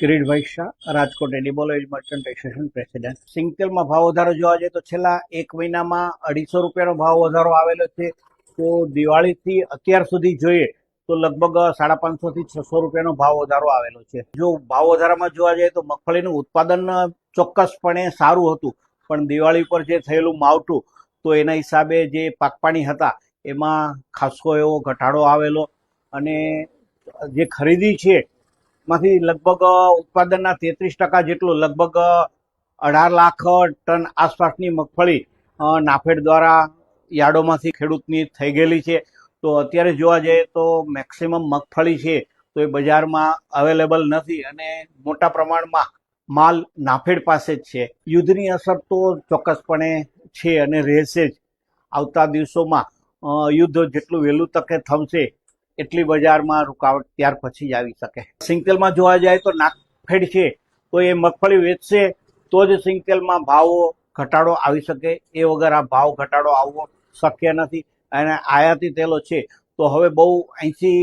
Kiritbhai Shah, Rajkot edible oil merchant association president. સિંગતેલમાં ભાવ વધારો જોવા જઈએ તો છેલ્લા એક મહિનામાં 250 રૂપિયાનો ભાવ વધારો આવેલો છે. તો દિવાળીથી અત્યાર સુધી જોઈએ તો લગભગ 550 થી 600 રૂપિયાનો ભાવ વધારો આવેલો છે. જો ભાવ વધારામાં જોવા જઈએ તો મગફળીનું ઉત્પાદન ચોક્કસપણે સારું હતું, પણ દિવાળી પર જે થયેલું માવઠું, તો એના હિસાબે જે પાકપાણી હતા એમાં ખાસો એવો ઘટાડો આવેલો. અને જે ખરીદી છે માંથી લગભગ ઉત્પાદનના 33% જેટલું, લગભગ 18 લાખ ટન આસપાસની મગફળી નાફેડ દ્વારા યાર્ડોમાંથી ખેડૂતની થઈ ગયેલી છે. તો અત્યારે જોવા જઈએ તો મેક્સિમમ મગફળી છે તો એ બજારમાં અવેલેબલ નથી અને મોટા પ્રમાણમાં માલ નાફેડ પાસે જ છે. યુદ્ધની અસર તો ચોક્કસપણે છે અને રહેશે જ. આવતા દિવસોમાં યુદ્ધ જેટલું વહેલું તકે થમશે એટલી બજારમાં રૂકાવટ ત્યાર પછી જ આવી શકે. સિંગતેલમાં જોવા જાય તો નાફેડ છે તો એ મગફળી વેચશે તો જ સિંગતેલમાં ભાવ ઘટાડો આવી શકે. એ વગર આ ભાવ ઘટાડો આવવો શક્ય નથી. અને આયાતી તેલો છે તો હવે બહુ અહીંથી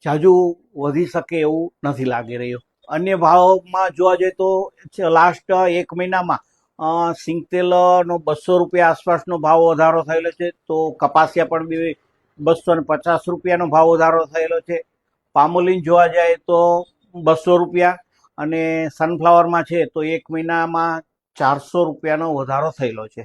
જાજુ વધી શકે એવું નથી લાગી રહ્યું. અન્ય ભાવમાં જોવા જઈએ તો લાસ્ટ એક મહિનામાં સિંગતેલનો 200 રૂપિયા આસપાસનો ભાવ વધારો થયેલો છે. તો કપાસિયા પણ બી 250 રૂપિયાનો ભાવ વધારો થયેલો છે. પામોલીન જોવા જાય તો 200 રૂપિયા અને સનફ્લાવરમાં છે તો એક મહિનામાં 400 રૂપિયાનો વધારો થયેલો છે.